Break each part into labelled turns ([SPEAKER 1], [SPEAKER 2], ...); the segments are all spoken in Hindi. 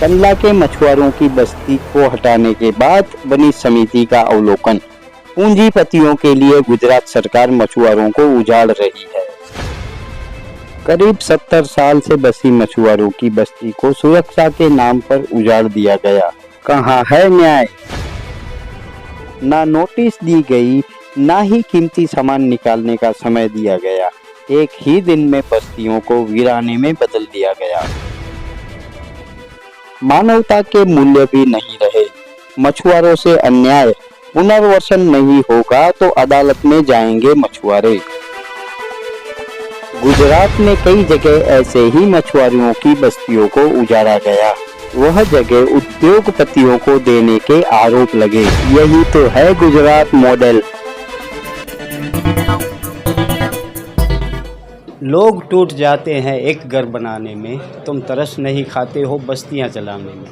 [SPEAKER 1] कंडला के मछुआरों की बस्ती को हटाने के बाद बनी समिति का अवलोकन। पूंजीपतियों के लिए गुजरात सरकार मछुआरों को उजाड़ रही है। करीब 70 साल से बसी मछुआरों की बस्ती को सुरक्षा के नाम पर उजाड़ दिया गया। कहाँ है न्याय? ना नोटिस दी गई, ना ही कीमती सामान निकालने का समय दिया गया। एक ही दिन में बस्तियों को वीराने में बदल दिया गया। मानवता के मूल्य भी नहीं रहे। मछुआरों से अन्याय, पुनर्वसन नहीं होगा तो अदालत में जाएंगे मछुआरे। गुजरात में कई जगह ऐसे ही मछुआरों की बस्तियों को उजाड़ा गया। वह जगह उद्योगपतियों को देने के आरोप लगे। यही तो है गुजरात मॉडल।
[SPEAKER 2] लोग टूट जाते हैं एक घर बनाने में, तुम तरस नहीं खाते हो बस्तियां चलाने में।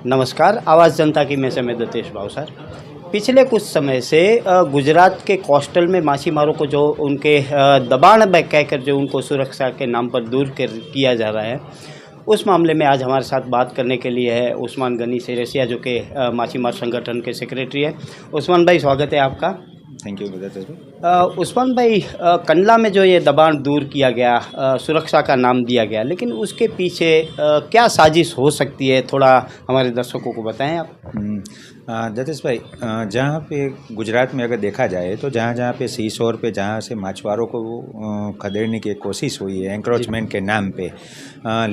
[SPEAKER 2] नमस्कार, आवाज़ जनता की मैं समय दतेश भावसार। पिछले कुछ समय से गुजरात के कोस्टल में माछीमारों को जो उनके दबाण में कहकर जो उनको सुरक्षा के नाम पर दूर किया जा रहा है, उस मामले में आज हमारे साथ बात करने के लिए है उस्मान गनी सेरेसिया, जो कि माछीमार संगठन के सेक्रेटरी है। उस्मान भाई, स्वागत है आपका।
[SPEAKER 3] Thank you.
[SPEAKER 2] उस्मान भाई, कंडला में जो ये दबाण दूर किया गया, सुरक्षा का नाम दिया गया, लेकिन उसके पीछे क्या साजिश हो सकती है, थोड़ा हमारे दर्शकों को बताएं आप।
[SPEAKER 3] जतेश भाई, जहाँ पे गुजरात में अगर देखा जाए तो जहाँ जहाँ पे सी शोर पे जहाँ से मछुआरों को खदेड़ने की कोशिश हुई है एंक्रोचमेंट के नाम पे,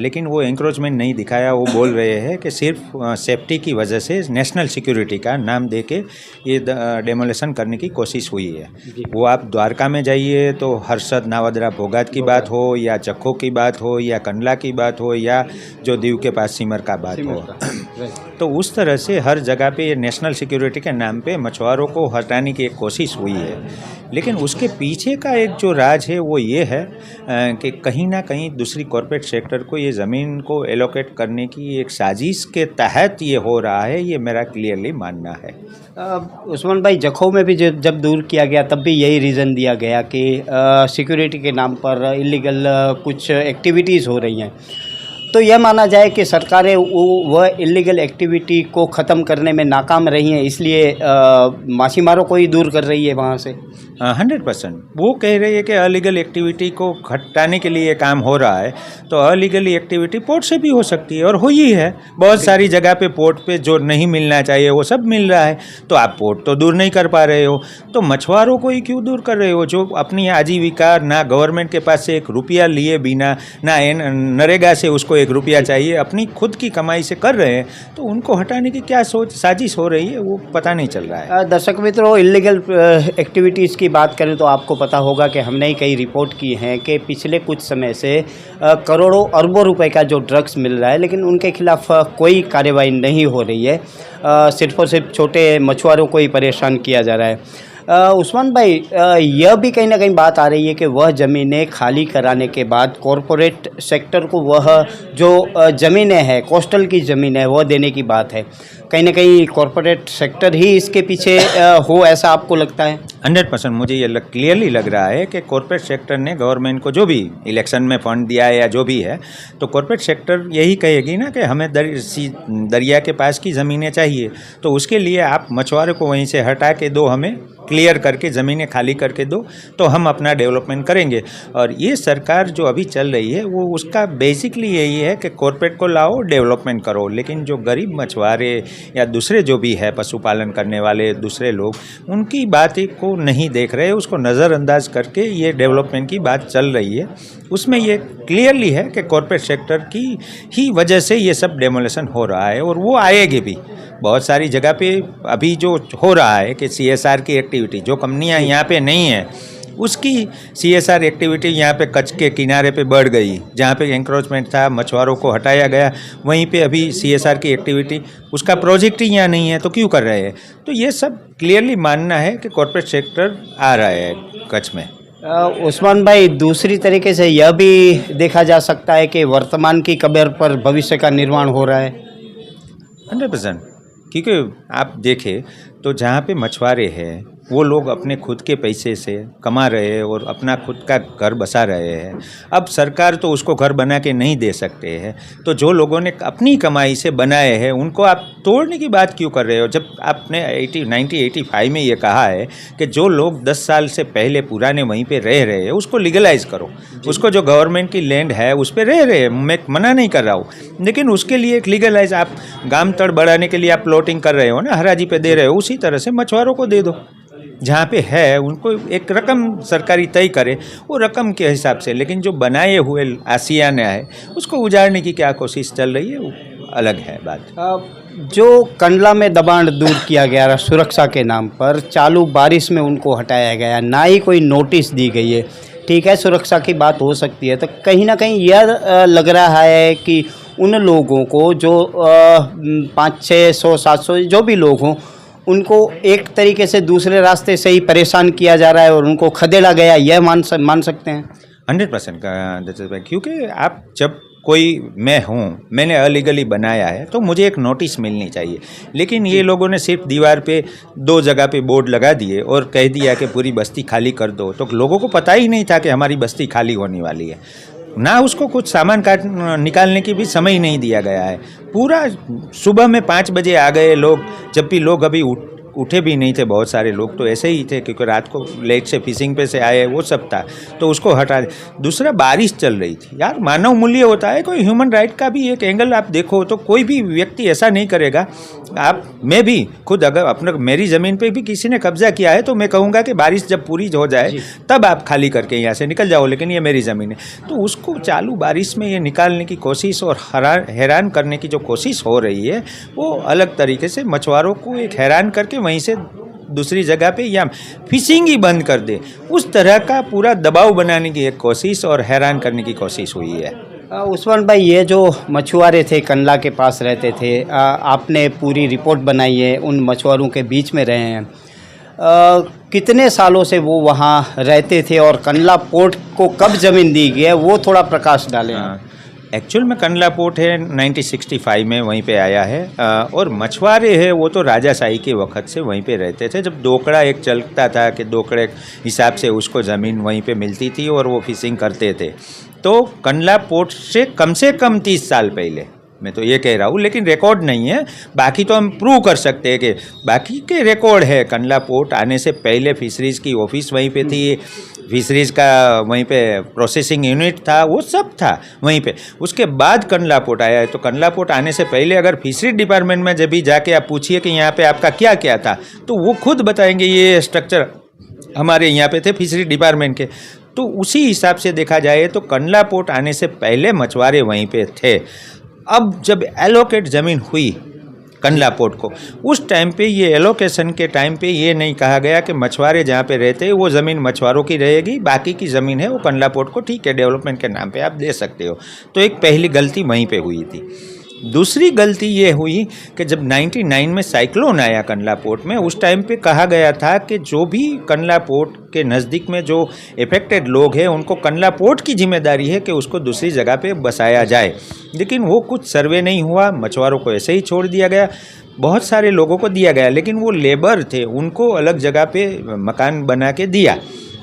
[SPEAKER 3] लेकिन वो एंक्रोचमेंट नहीं दिखाया। वो बोल रहे हैं कि सिर्फ सेफ्टी की वजह से नेशनल सिक्योरिटी का नाम दे के ये डेमोलेशन करने की कोशिश हुई है। वो आप द्वारका में जाइए तो हर्षद नावदरा भोगात की बात हो, या जखो की बात हो, या कंडला की बात हो, या जो दीव के पास सिमर का बात हो, तो उस तरह से हर जगह पे ये नेशनल सिक्योरिटी के नाम पे मछुआरों को हटाने की एक कोशिश हुई है। लेकिन उसके पीछे का एक जो राज है वो ये है कि कहीं ना कहीं दूसरी कॉरपोरेट सेक्टर को ये ज़मीन को एलोकेट करने की एक साजिश के तहत ये हो रहा है। ये मेरा क्लियरली मानना है।
[SPEAKER 2] उस्मान भाई, जखौ में भी जब दूर किया गया तब भी यही रीज़न दिया गया कि सिक्योरिटी के नाम पर इलीगल कुछ एक्टिविटीज़ हो रही हैं। तो यह माना जाए कि सरकारें वह इलीगल एक्टिविटी को ख़त्म करने में नाकाम रही हैं, इसलिए माछीमारों को ही दूर कर रही है वहाँ से।
[SPEAKER 3] 100% वो कह रही है कि अलीगल एक्टिविटी को हटाने के लिए काम हो रहा है। तो अलीगल एक्टिविटी पोर्ट से भी हो सकती है और हुई है। बहुत सारी जगह पे पोर्ट पे जो नहीं मिलना चाहिए वो सब मिल रहा है। तो आप पोर्ट तो दूर नहीं कर पा रहे हो, तो मछुआरों को ही क्यों दूर कर रहे हो? जो अपनी आजीविका, ना गवर्नमेंट के पास से एक रुपया लिए बिना, ना नरेगा से उसको एक रुपया चाहिए, अपनी खुद की कमाई से कर रहे हैं, तो उनको हटाने की क्या साजिश हो रही है वो पता नहीं चल रहा है।
[SPEAKER 2] दर्शक मित्रों, इलीगल एक्टिविटीज़ की बात करें तो आपको पता होगा कि हमने ही कई रिपोर्ट की हैं कि पिछले कुछ समय से करोड़ों अरबों रुपए का जो ड्रग्स मिल रहा है, लेकिन उनके खिलाफ कोई कार्रवाई नहीं हो रही है। सिर्फ और सिर्फ छोटे मछुआरों को ही परेशान किया जा रहा है। उस्मान भाई, यह भी कहीं ना कहीं बात आ रही है कि वह ज़मीनें खाली कराने के बाद कॉरपोरेट सेक्टर को वह जो ज़मीनें हैं, कोस्टल की ज़मीनें, वह देने की बात है। कहीं ना कहीं कॉरपोरेट सेक्टर ही इसके पीछे हो, ऐसा आपको लगता है?
[SPEAKER 3] 100% मुझे ये क्लियरली लग रहा है कि कॉरपोरेट सेक्टर ने गवर्नमेंट को जो भी इलेक्शन में फंड दिया है या जो भी है, तो कॉरपोरेट सेक्टर यही कहेगी ना कि हमें दरिया के पास की ज़मीनें चाहिए, तो उसके लिए आप मछुआरों को वहीं से हटा के दो, हमें क्लियर करके ज़मीनें खाली करके दो, तो हम अपना डेवलपमेंट करेंगे। और ये सरकार जो अभी चल रही है वो उसका बेसिकली यही है कि कॉरपोरेट को लाओ, डेवलपमेंट करो, लेकिन जो गरीब मछुआरे या दूसरे जो भी है पशुपालन करने वाले दूसरे लोग, उनकी बात को नहीं देख रहे, उसको नज़रअंदाज करके ये डेवलपमेंट की बात चल रही है। उसमें ये क्लियरली है कि कॉरपोरेट सेक्टर की ही वजह से ये सब डेमोलेशन हो रहा है, और वो आएगी भी। बहुत सारी जगह पे अभी जो हो रहा है कि CSR की एक्टिविटी, जो कंपनियां यहाँ पे नहीं है उसकी CSR एक्टिविटी यहाँ पे कच्छ के किनारे पे बढ़ गई। जहाँ पे एंक्रोचमेंट था, मछुआरों को हटाया गया, वहीं पे अभी CSR की एक्टिविटी, उसका प्रोजेक्ट ही यहाँ नहीं है, तो क्यों कर रहे हैं? तो ये सब क्लियरली मानना है कि कॉरपोरेट सेक्टर आ रहा है कच्छ में।
[SPEAKER 2] उस्मान भाई, दूसरी तरीके से यह भी देखा जा सकता है कि वर्तमान की कब्र पर भविष्य का निर्माण हो रहा है।
[SPEAKER 3] 100%, क्योंकि आप देखें तो जहाँ पे मछुआरे हैं वो लोग अपने खुद के पैसे से कमा रहे हैं और अपना खुद का घर बसा रहे हैं। अब सरकार तो उसको घर बना के नहीं दे सकते हैं, तो जो लोगों ने अपनी कमाई से बनाए हैं उनको आप तोड़ने की बात क्यों कर रहे हो? जब आपने 1985 में ये कहा है कि जो लोग 10 साल से पहले पुराने वहीं पे रह रहे हैं उसको लीगलाइज करो, उसको जो गवर्नमेंट की लैंड है उस पर रह रहे हैं, मैं मना नहीं कर रहा हूँ, लेकिन उसके लिए एक लीगलाइज आप गांव तड़ बढ़ाने के लिए आप प्लॉटिंग कर रहे हो ना, हराजी पे दे रहे हो, उसी तरह से मछुआरों को दे दो। जहाँ पे है उनको एक रकम सरकारी तय करे, वो रकम के हिसाब से, लेकिन जो बनाए हुए आशियाना है उसको उजाड़ने की क्या कोशिश चल रही है वो अलग है बात।
[SPEAKER 2] जो कंडला में दबाण दूर किया गया सुरक्षा के नाम पर, चालू बारिश में उनको हटाया गया, ना ही कोई नोटिस दी गई है। ठीक है, सुरक्षा की बात हो सकती है, तो कहीं ना कहीं यह लग रहा है कि उन लोगों को जो 500, 600, 700 जो भी लोग हों उनको एक तरीके से दूसरे रास्ते से ही परेशान किया जा रहा है और उनको खदेड़ा गया, यह मान सकते हैं
[SPEAKER 3] 100% का, क्योंकि आप जब मैंने अलीगली बनाया है तो मुझे एक नोटिस मिलनी चाहिए, लेकिन ये लोगों ने सिर्फ दीवार पे 2 जगह पे बोर्ड लगा दिए और कह दिया कि पूरी बस्ती खाली कर दो, तो लोगों को पता ही नहीं था कि हमारी बस्ती खाली होने वाली है, ना उसको कुछ सामान निकालने की भी समय ही नहीं दिया गया है। पूरा सुबह में 5 बजे आ गए लोग, जब भी लोग अभी उठे भी नहीं थे, बहुत सारे लोग तो ऐसे ही थे क्योंकि रात को लेट से फिशिंग पे से आए, वो सब था, तो उसको हटा। दूसरा, बारिश चल रही थी यार, मानव मूल्य होता है, कोई ह्यूमन राइट का भी एक एंगल आप देखो तो कोई भी व्यक्ति ऐसा नहीं करेगा। मैं भी खुद अगर मेरी ज़मीन पे भी किसी ने कब्जा किया है तो मैं कहूँगा कि बारिश जब पूरी हो जाए तब आप खाली करके यहाँ से निकल जाओ, लेकिन ये मेरी ज़मीन है, तो उसको चालू बारिश में ये निकालने की कोशिश और हैरान करने की जो कोशिश हो रही है वो अलग तरीके से मछुआरों को एक हैरान करके वहीं से दूसरी जगह पे या फिशिंग ही बंद कर दे, उस तरह का पूरा दबाव बनाने की एक कोशिश और हैरान करने की कोशिश हुई है।
[SPEAKER 2] उस्मान भाई, ये जो मछुआरे थे कंडला के पास रहते थे, आपने पूरी रिपोर्ट बनाई है, उन मछुआरों के बीच में रहे हैं, कितने सालों से वो वहाँ रहते थे और कंडला पोर्ट को कब ज़मीन दी गई है वो थोड़ा प्रकाश डालें।
[SPEAKER 3] एक्चुअल में कंडला पोर्ट है 1965 में वहीं पे आया है, और मछुआरे हैं वो तो राजाशाही के वक्त से वहीं पे रहते थे, जब दोकड़ा एक चलता था कि दोकड़े हिसाब से उसको ज़मीन वहीं पे मिलती थी और वो फिशिंग करते थे। तो कंडला पोर्ट से कम 30 साल पहले, मैं तो ये कह रहा हूँ, लेकिन रिकॉर्ड नहीं है, बाकी तो हम प्रूव कर सकते हैं कि बाकी के रिकॉर्ड है। कंडला पोर्ट आने से पहले फिशरीज़ की ऑफिस वहीं पे थी, फिशरीज़ का वहीं पे प्रोसेसिंग यूनिट था, वो सब था वहीं पे। उसके बाद कंडला पोर्ट आया है, तो कंडला पोर्ट आने से पहले अगर फिशरी डिपार्टमेंट में जब भी जाके आप पूछिए कि यहाँ पे आपका क्या क्या था, तो वो खुद बताएंगे ये स्ट्रक्चर हमारे यहाँ पे थे फिशरी डिपार्टमेंट के। तो उसी हिसाब से देखा जाए तो कंडला पोर्ट आने से पहले मछुआरे वहीं पे थे। अब जब एलोकेट ज़मीन हुई कंडला पोर्ट को, उस टाइम पे ये एलोकेशन के टाइम पे ये नहीं कहा गया कि मछुआरे जहाँ पे रहते हैं वो ज़मीन मछुआरों की रहेगी, बाकी की ज़मीन है वो कंडला पोर्ट को ठीक है डेवलपमेंट के नाम पे आप दे सकते हो। तो एक पहली गलती वहीं पे हुई थी। दूसरी गलती ये हुई कि जब 99 में साइक्लोन आया कंडला पोर्ट में, उस टाइम पे कहा गया था कि जो भी कंडला पोर्ट के नज़दीक में जो इफेक्टेड लोग हैं उनको कंडला पोर्ट की जिम्मेदारी है कि उसको दूसरी जगह पे बसाया जाए, लेकिन वो कुछ सर्वे नहीं हुआ, मछुआरों को ऐसे ही छोड़ दिया गया। बहुत सारे लोगों को दिया गया, लेकिन वो लेबर थे, उनको अलग जगह पे मकान बना के दिया।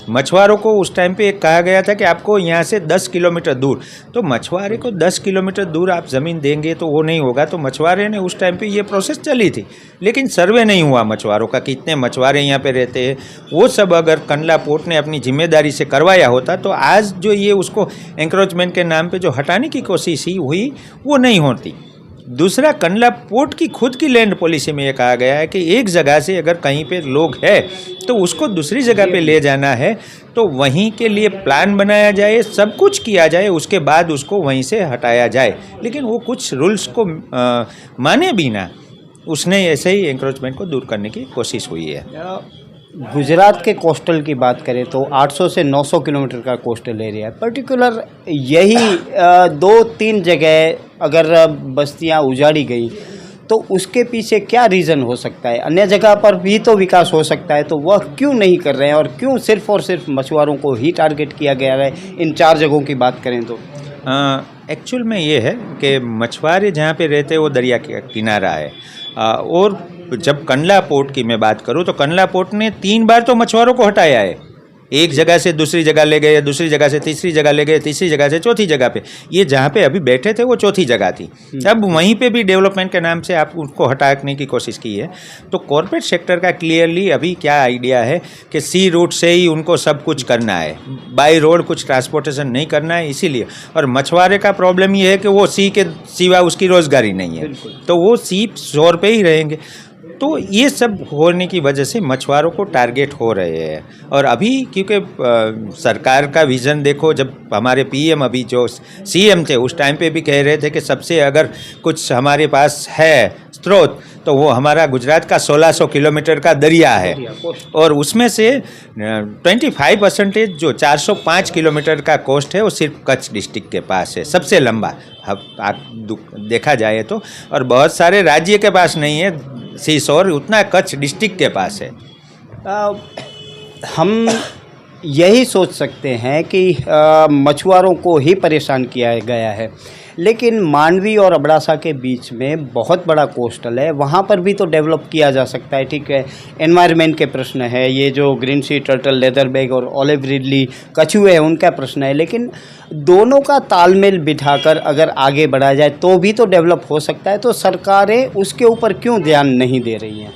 [SPEAKER 3] मछुआरों को उस टाइम पे कहा गया था कि आपको यहाँ से 10 किलोमीटर दूर, तो मछुआरे को 10 किलोमीटर दूर आप ज़मीन देंगे तो वो नहीं होगा। तो मछुआरे ने उस टाइम पे ये प्रोसेस चली थी, लेकिन सर्वे नहीं हुआ मछुआरों का, कितने मछुआरे यहाँ पे रहते हैं, वो सब अगर कंडला पोर्ट ने अपनी जिम्मेदारी से करवाया होता तो आज जो ये उसको एंक्रोचमेंट के नाम पर जो हटाने की कोशिश ही हुई वो नहीं होती। दूसरा, कंडला पोर्ट की खुद की लैंड पॉलिसी में ये कहा गया है कि एक जगह से अगर कहीं पे लोग है तो उसको दूसरी जगह पे ले जाना है तो वहीं के लिए प्लान बनाया जाए, सब कुछ किया जाए, उसके बाद उसको वहीं से हटाया जाए। लेकिन वो कुछ रूल्स को माने भी ना, उसने ऐसे ही एंक्रोचमेंट को दूर करने की कोशिश हुई है।
[SPEAKER 2] गुजरात के कोस्टल की बात करें तो 800 से 900 किलोमीटर का कोस्टल एरिया है। पर्टिकुलर यही 2-3 जगह अगर बस्तियां उजाड़ी गई तो उसके पीछे क्या रीज़न हो सकता है? अन्य जगह पर भी तो विकास हो सकता है, तो वह क्यों नहीं कर रहे हैं और क्यों सिर्फ और सिर्फ मछुआरों को ही टारगेट किया गया है? इन 4 जगहों की बात करें तो
[SPEAKER 3] एक्चुअल में ये है कि मछुआरे जहाँ पे रहते हैं वो दरिया के किनारा है, और जब कंडला पोर्ट की मैं बात करूं तो कंडला पोर्ट ने 3 बार तो मछुआरों को हटाया है। एक जगह से दूसरी जगह ले गए, दूसरी जगह से तीसरी जगह ले गए, तीसरी जगह से चौथी जगह पे। ये जहाँ पे अभी बैठे थे वो चौथी जगह थी। अब वहीं पे भी डेवलपमेंट के नाम से आप उनको हटाने की कोशिश की है। तो कॉर्पोरेट सेक्टर का क्लियरली अभी क्या आइडिया है कि सी रूट से ही उनको सब कुछ करना है, बाई रोड कुछ ट्रांसपोर्टेशन नहीं करना है, इसीलिए। और मछुआरे का प्रॉब्लम ये है कि वो सी के सिवा उसकी रोजगारी नहीं है, तो वो सी शोर पे ही रहेंगे। तो ये सब होने की वजह से मछुआरों को टारगेट हो रहे हैं। और अभी क्योंकि सरकार का विज़न देखो, जब हमारे पीएम अभी जो सीएम थे उस टाइम पे भी कह रहे थे कि सबसे अगर कुछ हमारे पास है स्रोत तो वो हमारा गुजरात का 1600 किलोमीटर का दरिया है, और उसमें से 25% जो 405 किलोमीटर का कोस्ट है वो सिर्फ कच्छ डिस्ट्रिक्ट के पास है, सबसे लंबा देखा जाए तो। और बहुत सारे राज्य के पास नहीं है सी शोर, उतना कच्छ डिस्ट्रिक्ट के पास है।
[SPEAKER 2] हम यही सोच सकते हैं कि मछुआरों को ही परेशान किया गया है, लेकिन मांडवी और अबड़ासा के बीच में बहुत बड़ा कोस्टल है, वहाँ पर भी तो डेवलप किया जा सकता है। ठीक है, एनवायरनमेंट के प्रश्न है, ये जो ग्रीन सी टर्टल, लेदरबैग और ऑलिव रिडली कछुए हैं उनका प्रश्न है, लेकिन दोनों का तालमेल बिठाकर अगर आगे बढ़ा जाए तो भी तो डेवलप हो सकता है। तो सरकारें उसके ऊपर क्यों ध्यान नहीं दे रही हैं?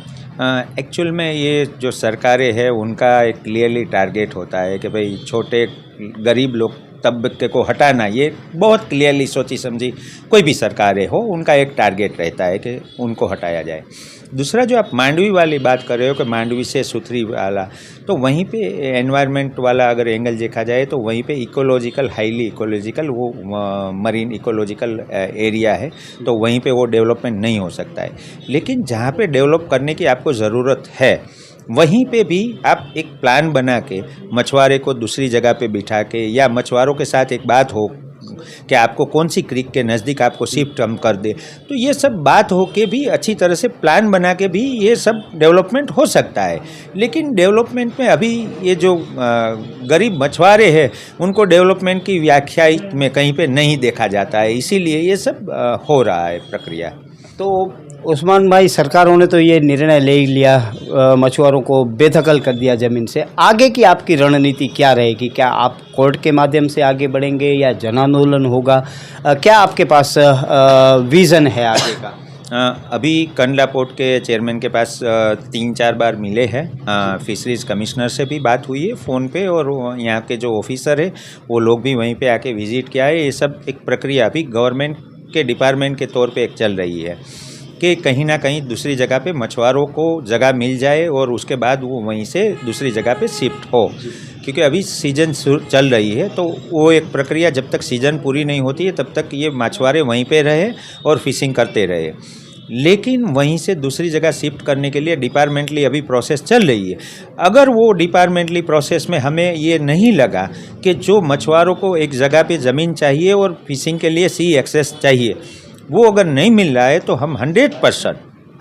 [SPEAKER 3] एक्चुअल में ये जो सरकारें हैं उनका एक क्लियरली टारगेट होता है कि भाई छोटे गरीब लोग तबके को हटाना, ये बहुत क्लियरली सोची समझी कोई भी सरकारें हो उनका एक टारगेट रहता है कि उनको हटाया जाए। दूसरा जो आप मांडवी वाली बात कर रहे हो कि मांडवी से सुथरी वाला, तो वहीं पे एनवायरनमेंट वाला अगर एंगल देखा जाए तो वहीं पे इकोलॉजिकल, हाईली इकोलॉजिकल वो मरीन इकोलॉजिकल एरिया है, तो वहीं पे वो डेवलपमेंट नहीं हो सकता है। लेकिन जहाँ पे डेवलप करने की आपको ज़रूरत है वहीं पे भी आप एक प्लान बना के मछुआरे को दूसरी जगह पे बिठा के, या मछुआरों के साथ एक बात हो कि आपको कौन सी क्रीक के नज़दीक आपको शिफ्ट हम कर दे, तो ये सब बात हो के भी अच्छी तरह से प्लान बना के भी ये सब डेवलपमेंट हो सकता है। लेकिन डेवलपमेंट में अभी ये जो गरीब मछुआरे हैं उनको डेवलपमेंट की व्याख्या में कहीं पे नहीं देखा जाता है, इसीलिए ये सब हो रहा है प्रक्रिया।
[SPEAKER 2] तो उस्मान भाई, सरकारों ने तो ये निर्णय ले ही लिया, मछुआरों को बेदखल कर दिया ज़मीन से। आगे की आपकी रणनीति क्या रहेगी? क्या आप कोर्ट के माध्यम से आगे बढ़ेंगे या जन आंदोलन होगा? क्या आपके पास विज़न है आगे का?
[SPEAKER 3] अभी कंडला पोर्ट के चेयरमैन के पास 3-4 बार मिले हैं, फिशरीज़ कमिश्नर से भी बात हुई है फ़ोन पे, और यहाँ के जो ऑफिसर है वो लोग भी वहीं पे आके विज़िट किया है। ये सब एक प्रक्रिया अभी गवर्नमेंट के डिपार्टमेंट के तौर पे एक चल रही है कि कहीं ना कहीं दूसरी जगह पे मछुआरों को जगह मिल जाए और उसके बाद वो वहीं से दूसरी जगह पे शिफ्ट हो, क्योंकि अभी सीज़न चल रही है। तो वो एक प्रक्रिया, जब तक सीज़न पूरी नहीं होती है तब तक ये मछुआरे वहीं पे रहे और फिशिंग करते रहे। लेकिन वहीं से दूसरी जगह शिफ्ट करने के लिए डिपार्टमेंटली अभी प्रोसेस चल रही है। अगर वो डिपार्टमेंटली प्रोसेस में हमें ये नहीं लगा कि जो मछुआरों को एक जगह पे ज़मीन चाहिए और फिशिंग के लिए सी एक्सेस चाहिए, वो अगर नहीं मिल रहा है, तो हम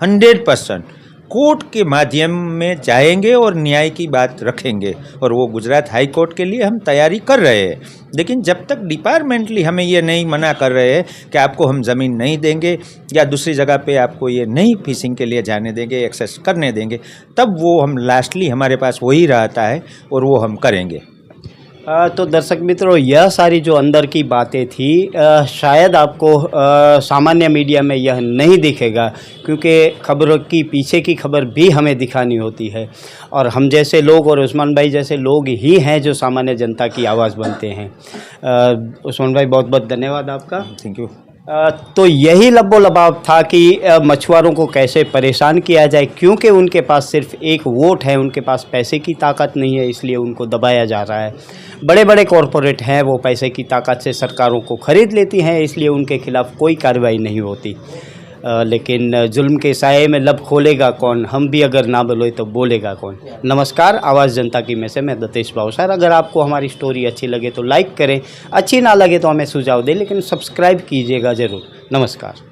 [SPEAKER 3] 100% कोर्ट के माध्यम में जाएंगे और न्याय की बात रखेंगे, और वो गुजरात हाई कोर्ट के लिए हम तैयारी कर रहे हैं। लेकिन जब तक डिपार्टमेंटली हमें ये नहीं मना कर रहे हैं कि आपको हम ज़मीन नहीं देंगे या दूसरी जगह पे आपको ये नहीं फिशिंग के लिए जाने देंगे, एक्सेस करने देंगे, तब वो हम लास्टली हमारे पास वही रहता है और वो हम करेंगे।
[SPEAKER 2] तो दर्शक मित्रों, यह सारी जो अंदर की बातें थी, शायद आपको सामान्य मीडिया में यह नहीं दिखेगा, क्योंकि खबरों की पीछे की खबर भी हमें दिखानी होती है, और हम जैसे लोग और उस्मान भाई जैसे लोग ही हैं जो सामान्य जनता की आवाज़ बनते हैं। उस्मान भाई, बहुत बहुत धन्यवाद आपका।
[SPEAKER 3] Thank you.
[SPEAKER 2] तो यही लबो-लबाब था कि मछुआरों को कैसे परेशान किया जाए, क्योंकि उनके पास सिर्फ एक वोट है, उनके पास पैसे की ताकत नहीं है, इसलिए उनको दबाया जा रहा है। बड़े बड़े कॉरपोरेट हैं, वो पैसे की ताकत से सरकारों को ख़रीद लेती हैं, इसलिए उनके खिलाफ़ कोई कार्रवाई नहीं होती। लेकिन जुल्म के साये में लब खोलेगा कौन? हम भी अगर ना बोले तो बोलेगा कौन? नमस्कार, आवाज़ जनता की में से मैं दतेश भावसार। अगर आपको हमारी स्टोरी अच्छी लगे तो लाइक करें, अच्छी ना लगे तो हमें सुझाव दें, लेकिन सब्सक्राइब कीजिएगा ज़रूर। नमस्कार।